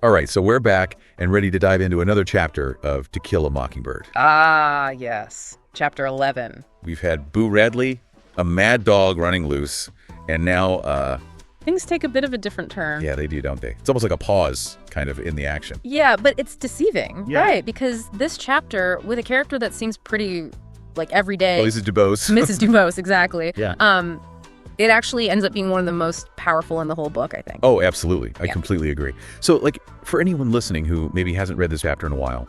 All right, so we're back and ready to dive into another chapter of To Kill a Mockingbird. Ah, yes. Chapter 11. We've had Boo Radley, a mad dog running loose, and now, Things take a bit of a different turn. yeah, they do, don't they? It's almost like a pause kind of in the action. Yeah, but it's deceiving, Yeah. right? Because this chapter, with a character that seems pretty, like, everyday. Oh, Mrs. Dubose. Mrs. Dubose, exactly. Yeah. It actually ends up being one of the most powerful in the whole book, I think. Oh, absolutely. I Yeah. completely agree. So, like, for anyone listening who maybe hasn't read this chapter in a while,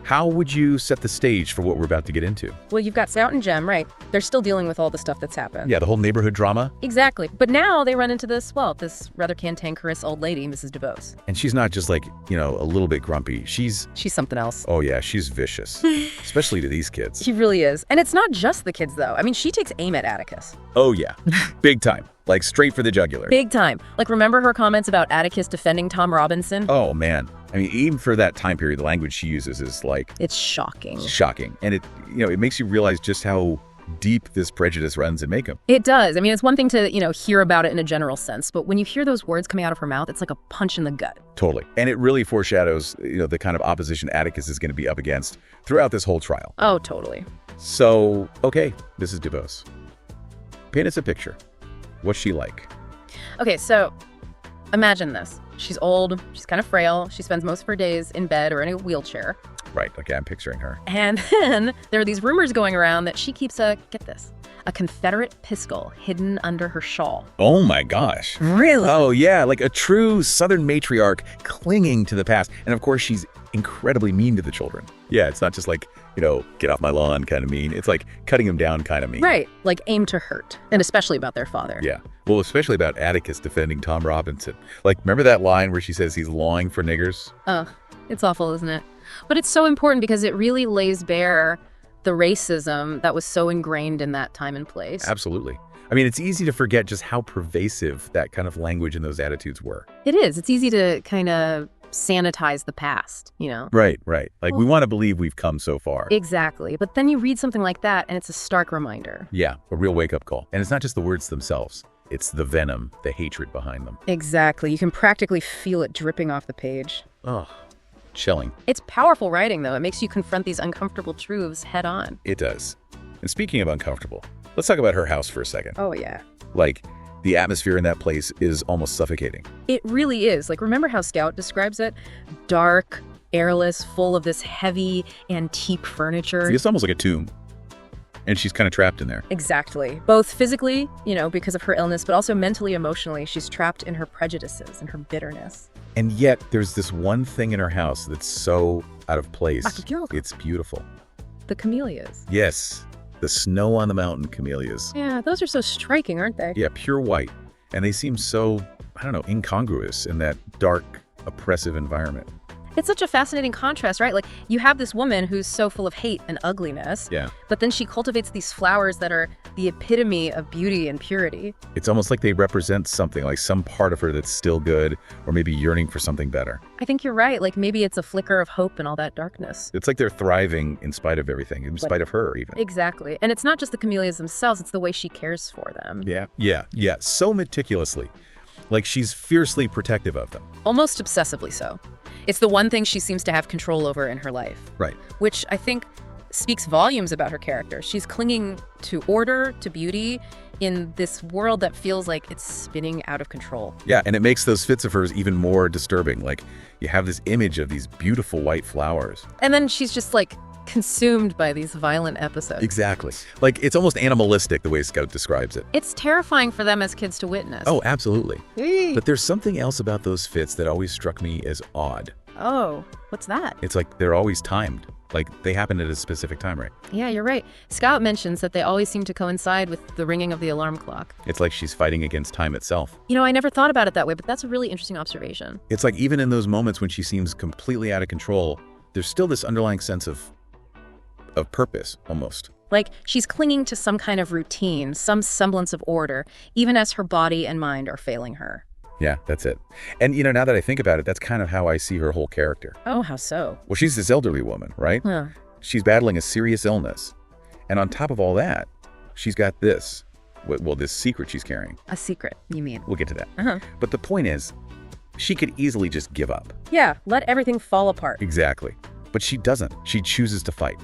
how would you set the stage for what we're about to get into? Well, you've got Scout and Jem, right? They're still dealing with all the stuff that's happened. Yeah, the whole neighborhood drama. Exactly. But now they run into this rather cantankerous old lady, Mrs. Dubose. And she's not just like, a little bit grumpy. She's something else. oh yeah, she's vicious, especially to these kids. She really is. And it's not just the kids, though. I mean, she takes aim at Atticus. Oh yeah, big time. Like straight for the jugular. Big time. Like, remember her comments about Atticus defending Tom Robinson? Oh man. I mean, even for that time period, the language she uses is like It's shocking. shocking. And it makes you realize just how deep this prejudice runs in Macomb. It does. I mean, it's one thing to, hear about it in a general sense, but when you hear those words coming out of her mouth, it's like a punch in the gut. Totally. And it really foreshadows, the kind of opposition Atticus is going to be up against throughout this whole trial. Oh, totally. So, okay, this is Dubose. Paint us a picture. What's she like? Okay, so imagine this. She's old, she's kind of frail, she spends most of her days in bed or in a wheelchair. Right, okay, I'm picturing her. And then there are these rumors going around that she keeps get this, a Confederate pistol hidden under her shawl. Oh my gosh. Really? Oh yeah, like a true Southern matriarch clinging to the past. And of course, she's incredibly mean to the children. Yeah, it's not just like, get off my lawn kind of mean. It's like cutting them down kind of mean. Right, like aim to hurt, and especially about their father. Yeah. Well, especially about Atticus defending Tom Robinson. Like, remember that line where she says he's lawing for niggers? Ugh, it's awful, isn't it? But it's so important because it really lays bare the racism that was so ingrained in that time and place. Absolutely. I mean, it's easy to forget just how pervasive that kind of language and those attitudes were. It is. It's easy to kind of sanitize the past, Right. Like, we want to believe we've come so far. Exactly. But then you read something like that, and it's a stark reminder. Yeah, a real wake-up call. And it's not just the words themselves. It's the venom, the hatred behind them. Exactly. You can practically feel it dripping off the page. Oh, chilling. It's powerful writing, though. It makes you confront these uncomfortable truths head on. It does. And speaking of uncomfortable, let's talk about her house for a second. Oh, yeah. Like, the atmosphere in that place is almost suffocating. It really is. Like, remember how Scout describes it? Dark, airless, full of this heavy, antique furniture. It's almost like a tomb. And she's kind of trapped in there. Exactly. Both physically, because of her illness, but also mentally, emotionally. She's trapped in her prejudices and her bitterness. And yet, there's this one thing in her house that's so out of place. It's beautiful. The camellias. Yes, the snow on the mountain camellias. Yeah, those are so striking, aren't they? Yeah, pure white. And they seem so, incongruous in that dark, oppressive environment. It's such a fascinating contrast, right? Like, you have this woman who's so full of hate and ugliness, Yeah. but then she cultivates these flowers that are the epitome of beauty and purity. It's almost like they represent something, like some part of her that's still good, or maybe yearning for something better. I think you're right. Like, maybe it's a flicker of hope in all that darkness. It's like they're thriving in spite of everything, in spite of her even. Exactly. And it's not just the camellias themselves, it's the way she cares for them. Yeah, so meticulously. Like she's fiercely protective of them. Almost obsessively so. It's the one thing she seems to have control over in her life. Right. Which I think speaks volumes about her character. She's clinging to order, to beauty, in this world that feels like it's spinning out of control. Yeah, and it makes those fits of hers even more disturbing. Like, you have this image of these beautiful white flowers. And then she's just like consumed by these violent episodes. Exactly. Like, it's almost animalistic the way Scout describes it. It's terrifying for them as kids to witness. Oh, absolutely. But there's something else about those fits that always struck me as odd. Oh, what's that? It's like they're always timed. Like, they happen at a specific time, right? Yeah, you're right. Scout mentions that they always seem to coincide with the ringing of the alarm clock. It's like she's fighting against time itself. I never thought about it that way, but that's a really interesting observation. It's like even in those moments when she seems completely out of control, there's still this underlying sense of purpose, almost. Like, she's clinging to some kind of routine, some semblance of order, even as her body and mind are failing her. Yeah, that's it. And, now that I think about it, that's kind of how I see her whole character. Oh, how so? Well, she's this elderly woman, right? Huh. She's battling a serious illness. And on top of all that, she's got this. Well, this secret she's carrying. A secret, you mean? We'll get to that. Uh-huh. But the point is, She could easily just give up. Yeah, let everything fall apart. Exactly. But she doesn't. She chooses to fight.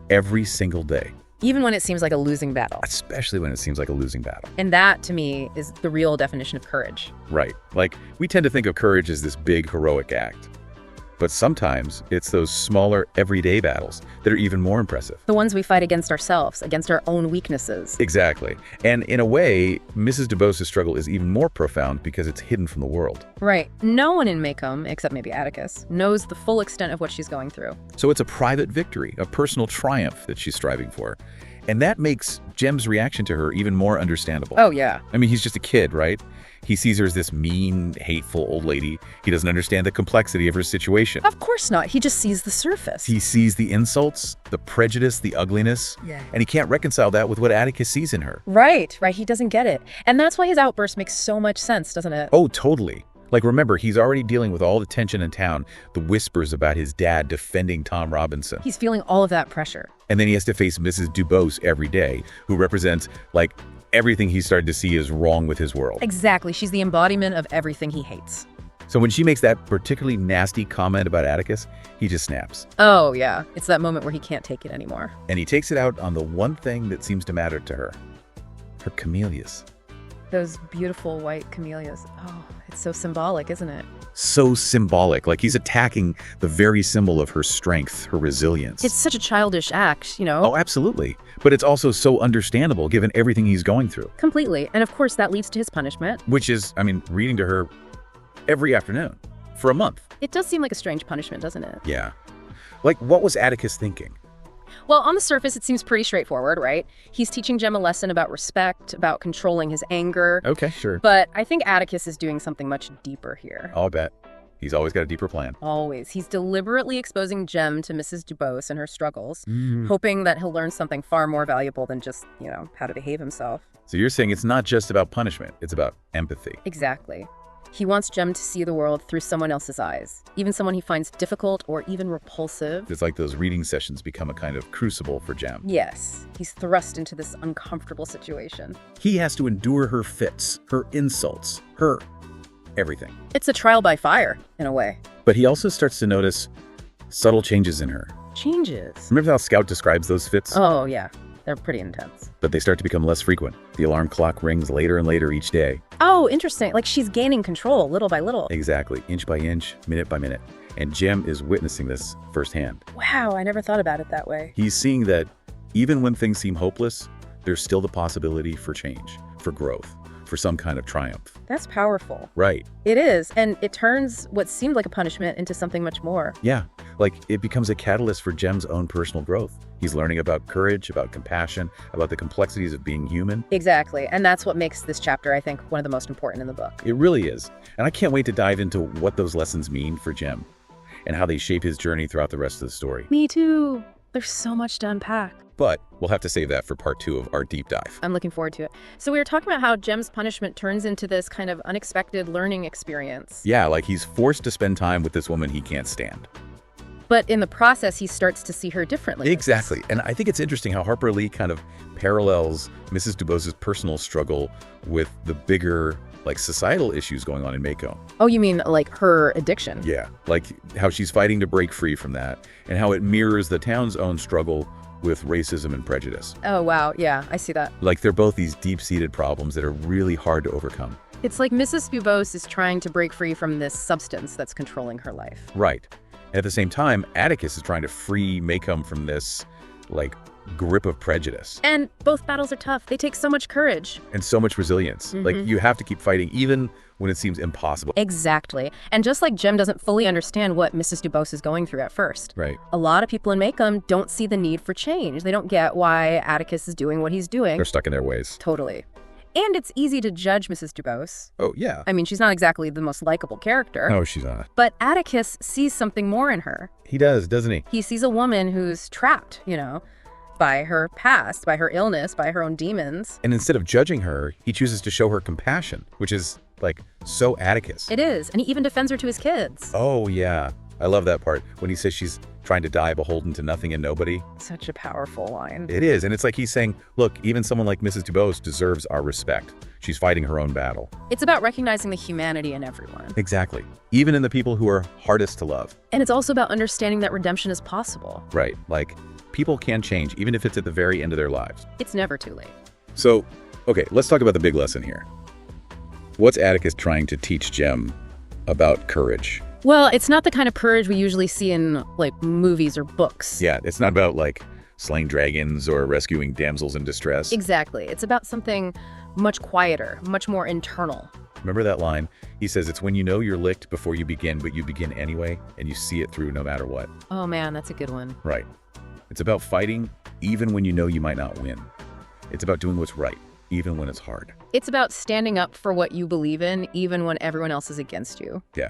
Every single day. Even when it seems like a losing battle. Especially when it seems like a losing battle. And that, to me, is the real definition of courage. Right. Like, we tend to think of courage as this big, heroic act. But sometimes it's those smaller, everyday battles that are even more impressive. The ones we fight against ourselves, against our own weaknesses. Exactly. And in a way, Mrs. Dubos's struggle is even more profound because it's hidden from the world. Right. No one in Maycomb, except maybe Atticus, knows the full extent of what she's going through. So it's a private victory, a personal triumph that she's striving for. And that makes Jem's reaction to her even more understandable. Oh, yeah. I mean, he's just a kid, right? He sees her as this mean, hateful old lady. He doesn't understand the complexity of her situation. Of course not. He just sees the surface. He sees the insults, the prejudice, the ugliness. Yeah. And he can't reconcile that with what Atticus sees in her. Right. He doesn't get it. And that's why his outburst makes so much sense, doesn't it? Oh, totally. Like, remember, he's already dealing with all the tension in town, the whispers about his dad defending Tom Robinson. He's feeling all of that pressure. And then he has to face Mrs. Dubose every day, who represents, like, everything he started to see is wrong with his world. Exactly. She's the embodiment of everything he hates. So when she makes that particularly nasty comment about Atticus, he just snaps. Oh, yeah. It's that moment where he can't take it anymore. And he takes it out on the one thing that seems to matter to her. Her camellias. Those beautiful white camellias. Oh, it's so symbolic, isn't it? So symbolic. Like, he's attacking the very symbol of her strength, her resilience. It's such a childish act, Oh, absolutely. But it's also so understandable given everything he's going through. Completely. And of course, that leads to his punishment. Which is, I mean, reading to her every afternoon for a month. It does seem like a strange punishment, doesn't it? Yeah. Like, what was Atticus thinking? Well, on the surface, it seems pretty straightforward, right? He's teaching Jem a lesson about respect, about controlling his anger. Okay, sure. But I think Atticus is doing something much deeper here. I'll bet. He's always got a deeper plan. Always. He's deliberately exposing Jem to Mrs. Dubose and her struggles, hoping that he'll learn something far more valuable than just, how to behave himself. So you're saying it's not just about punishment, it's about empathy. Exactly. He wants Jem to see the world through someone else's eyes, even someone he finds difficult or even repulsive. It's like those reading sessions become a kind of crucible for Jem. Yes, he's thrust into this uncomfortable situation. He has to endure her fits, her insults, her everything. It's a trial by fire, in a way. But he also starts to notice subtle changes in her. Changes? Remember how Scout describes those fits? Oh, yeah. They're pretty intense. But they start to become less frequent. The alarm clock rings later and later each day. Oh, interesting. Like she's gaining control little by little. Exactly. Inch by inch, minute by minute. And Jem is witnessing this firsthand. Wow, I never thought about it that way. He's seeing that even when things seem hopeless, there's still the possibility for change, for growth, for some kind of triumph. That's powerful. Right. It is. And it turns what seemed like a punishment into something much more. Yeah. Like, it becomes a catalyst for Jem's own personal growth. He's learning about courage, about compassion, about the complexities of being human. Exactly. And that's what makes this chapter, I think, one of the most important in the book. It really is. And I can't wait to dive into what those lessons mean for Jem and how they shape his journey throughout the rest of the story. Me too. There's so much to unpack. But we'll have to save that for part 2 of our deep dive. I'm looking forward to it. So we were talking about how Jem's punishment turns into this kind of unexpected learning experience. Yeah, like he's forced to spend time with this woman he can't stand. But in the process, he starts to see her differently. Exactly. And I think it's interesting how Harper Lee kind of parallels Mrs. Dubose's personal struggle with the bigger, like, societal issues going on in Maycomb. Oh, you mean like her addiction? Yeah, like how she's fighting to break free from that and how it mirrors the town's own struggle with racism and prejudice. Oh, wow. Yeah, I see that. Like, they're both these deep-seated problems that are really hard to overcome. It's like Mrs. Dubose is trying to break free from this substance that's controlling her life. Right. And at the same time, Atticus is trying to free Maycomb from this, like, grip of prejudice. And both battles are tough. They take so much courage. And so much resilience. Like, you have to keep fighting even when it seems impossible. Exactly. And just like Jem doesn't fully understand what Mrs. Dubose is going through at first. Right. A lot of people in Maycomb don't see the need for change. They don't get why Atticus is doing what he's doing. They're stuck in their ways. Totally. And it's easy to judge Mrs. Dubose. Oh, yeah. I mean, she's not exactly the most likable character. No, she's not. But Atticus sees something more in her. He does, doesn't he? He sees a woman who's trapped, by her past, by her illness, by her own demons. And instead of judging her, he chooses to show her compassion, which is, like, so Atticus. It is. And he even defends her to his kids. Oh, yeah. I love that part when he says she's trying to die beholden to nothing and nobody. Such a powerful line. It is, and it's like he's saying, look, even someone like Mrs. Dubose deserves our respect. She's fighting her own battle. It's about recognizing the humanity in everyone. Exactly. Even in the people who are hardest to love. And it's also about understanding that redemption is possible. Right, like people can change, even if it's at the very end of their lives. It's never too late. So, okay, let's talk about the big lesson here. What's Atticus trying to teach Jem about courage? Well, it's not the kind of courage we usually see in, like, movies or books. Yeah, it's not about, like, slaying dragons or rescuing damsels in distress. Exactly. It's about something much quieter, much more internal. Remember that line? He says it's when you know you're licked before you begin, but you begin anyway, and you see it through no matter what. Oh, man, that's a good one. Right. It's about fighting even when you know you might not win. It's about doing what's right, even when it's hard. It's about standing up for what you believe in, even when everyone else is against you. Yeah,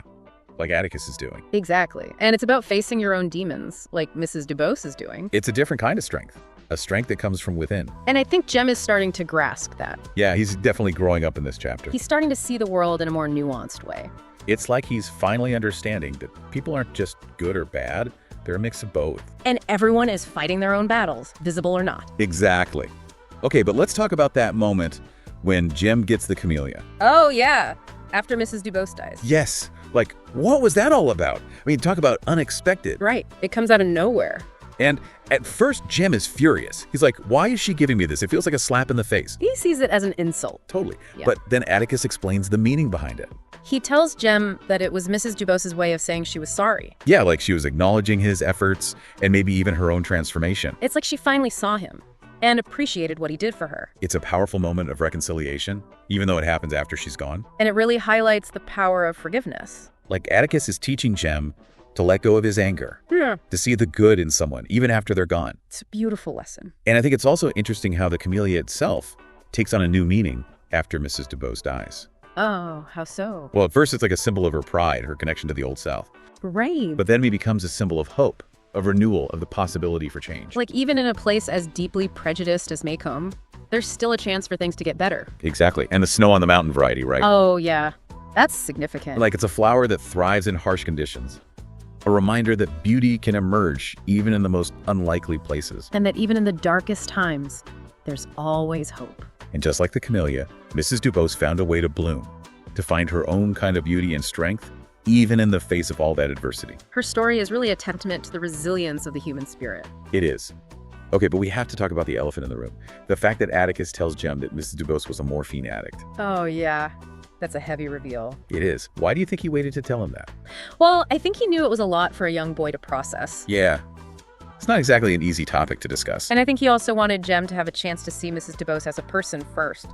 like Atticus is doing. Exactly. And it's about facing your own demons, like Mrs. Dubose is doing. It's a different kind of strength, a strength that comes from within. And I think Jem is starting to grasp that. Yeah, he's definitely growing up in this chapter. He's starting to see the world in a more nuanced way. It's like he's finally understanding that people aren't just good or bad, they're a mix of both. And everyone is fighting their own battles, visible or not. Exactly. Okay, but let's talk about that moment when Jem gets the camellia. Oh, yeah. After Mrs. Dubose dies. Yes. Like, what was that all about? I mean, talk about unexpected. Right. It comes out of nowhere. And at first, Jem is furious. He's like, why is she giving me this? It feels like a slap in the face. He sees it as an insult. Totally. Yeah. But then Atticus explains the meaning behind it. He tells Jem that it was Mrs. Dubose's way of saying she was sorry. Yeah, like she was acknowledging his efforts and maybe even her own transformation. It's like she finally saw him and appreciated what he did for her. It's a powerful moment of reconciliation, even though it happens after she's gone. And it really highlights the power of forgiveness. Like Atticus is teaching Jem to let go of his anger, Yeah. to see the good in someone, even after they're gone. It's a beautiful lesson. And I think it's also interesting how the camellia itself takes on a new meaning after Mrs. Dubose dies. Oh, how so? Well, at first it's like a symbol of her pride, her connection to the Old South. Right. But then it becomes a symbol of hope, of renewal, of the possibility for change. Like, even in a place as deeply prejudiced as Maycomb, there's still a chance for things to get better. Exactly. And the snow on the mountain variety, right? Oh, yeah. That's significant. Like it's a flower that thrives in harsh conditions. A reminder that beauty can emerge even in the most unlikely places. And that even in the darkest times, there's always hope. And just like the camellia, Mrs. Dubose found a way to bloom, to find her own kind of beauty and strength, even in the face of all that adversity. Her story is really a testament to the resilience of the human spirit. It is. Okay, but we have to talk about the elephant in the room. The fact that Atticus tells Jem that Mrs. Dubose was a morphine addict. Oh, yeah. That's a heavy reveal. It is. Why do you think he waited to tell him that? Well, I think he knew it was a lot for a young boy to process. Yeah. It's not exactly an easy topic to discuss. And I think he also wanted Jem to have a chance to see Mrs. Dubose as a person first.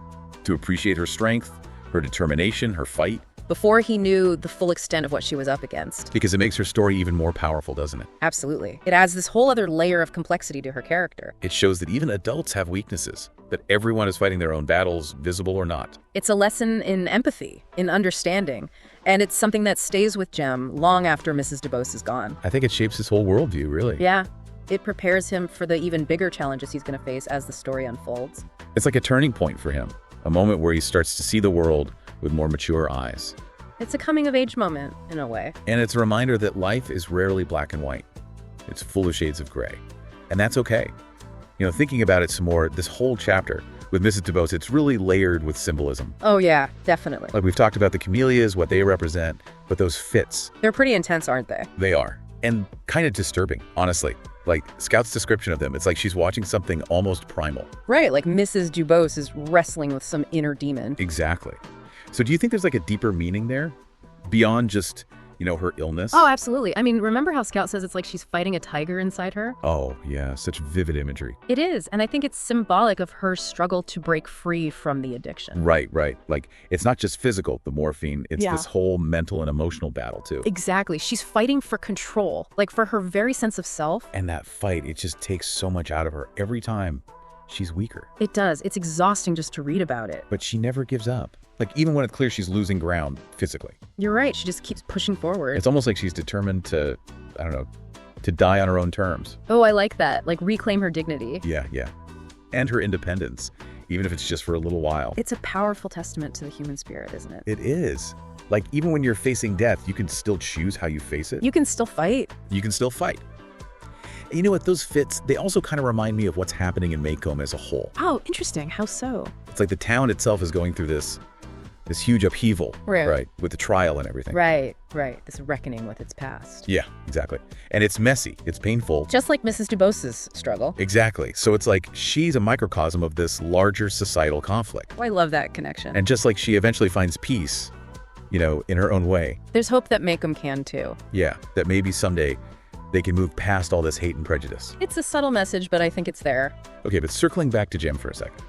To appreciate her strength, her determination, her fight. Before he knew the full extent of what she was up against. Because it makes her story even more powerful, doesn't it? Absolutely. It adds this whole other layer of complexity to her character. It shows that even adults have weaknesses, that everyone is fighting their own battles, visible or not. It's a lesson in empathy, in understanding, and it's something that stays with Jem long after Mrs. Dubose is gone. I think it shapes his whole worldview, really. Yeah. It prepares him for the even bigger challenges he's going to face as the story unfolds. It's like a turning point for him, a moment where he starts to see the world with more mature eyes. It's a coming-of-age moment, in a way. And it's a reminder that life is rarely black and white. It's full of shades of gray. And that's okay. You know, thinking about it some more, this whole chapter with Mrs. Dubose, it's really layered with symbolism. Oh, yeah, definitely. Like we've talked about the camellias, what they represent, but those fits. They're pretty intense, aren't they? They are. And kind of disturbing, honestly. Like Scout's description of them, it's like she's watching something almost primal. Right, like Mrs. Dubose is wrestling with some inner demon. Exactly. So do you think there's like a deeper meaning there beyond just, you know, her illness? Oh, absolutely. I mean, remember how Scout says it's like she's fighting a tiger inside her? Oh, yeah, such vivid imagery. It is, and I think it's symbolic of her struggle to break free from the addiction. Right. Like, it's not just physical, the morphine, it's Yeah. this whole mental and emotional battle, too. Exactly. She's fighting for control, like for her very sense of self. And that fight, it just takes so much out of her every time she's weaker. It does. It's exhausting just to read about it. But she never gives up. Like, even when it's clear she's losing ground physically. You're right. She just keeps pushing forward. It's almost like she's determined to, I don't know, to die on her own terms. Oh, I like that. Like reclaim her dignity. Yeah. And her independence. even if it's just for a little while. It's a powerful testament to the human spirit, isn't it? It is. Like, even when you're facing death, you can still choose how you face it. You can still fight. You can still fight. And you know what? Those fits, they also kind of remind me of what's happening in Maycomb as a whole. Oh, interesting. How so? It's like the town itself is going through this huge upheaval, right? With the trial and everything. Right. This reckoning with its past. Yeah, exactly. And it's messy. It's painful. Just like Mrs. Dubos's struggle. Exactly. So it's like she's a microcosm of this larger societal conflict. Oh, I love that connection. And just like she eventually finds peace, you know, in her own way. There's hope that Maycomb can too. Yeah, that maybe someday they can move past all this hate and prejudice. It's a subtle message, but I think it's there. Okay, but circling back to Jem for a second.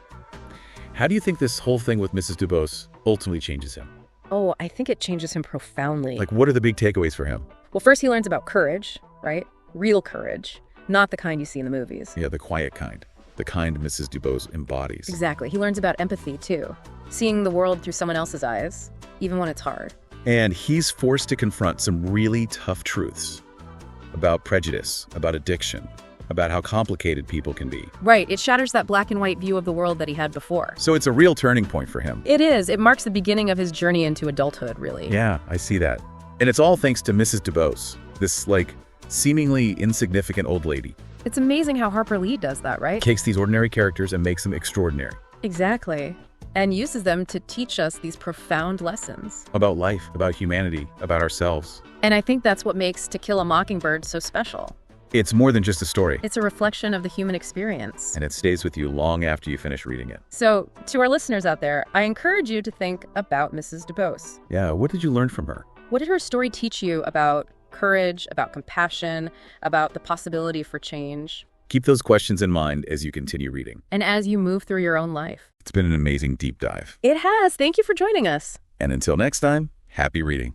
How do you think this whole thing with Mrs. Dubos ultimately changes him? Oh, I think it changes him profoundly. Like, what are the big takeaways for him? Well, first he learns about courage, right? Real courage, not the kind you see in the movies. Yeah, the quiet kind. The kind Mrs. Dubos embodies. Exactly. He learns about empathy, too. Seeing the world through someone else's eyes, even when it's hard. And he's forced to confront some really tough truths about prejudice, about addiction, about how complicated people can be. Right. It shatters that black and white view of the world that he had before. So it's a real turning point for him. It is. It marks the beginning of his journey into adulthood, really. Yeah, I see that. And it's all thanks to Mrs. Dubos, this, like, seemingly insignificant old lady. It's amazing how Harper Lee does that, right? Takes these ordinary characters and makes them extraordinary. Exactly. And uses them to teach us these profound lessons. About life, about humanity, about ourselves. And I think that's what makes To Kill a Mockingbird so special. It's more than just a story. It's a reflection of the human experience. And it stays with you long after you finish reading it. So, to our listeners out there, I encourage you to think about Mrs. Dubos. Yeah, what did you learn from her? What did her story teach you about courage, about compassion, about the possibility for change? Keep those questions in mind as you continue reading. And as you move through your own life. It's been an amazing deep dive. It has. Thank you for joining us. And until next time, happy reading.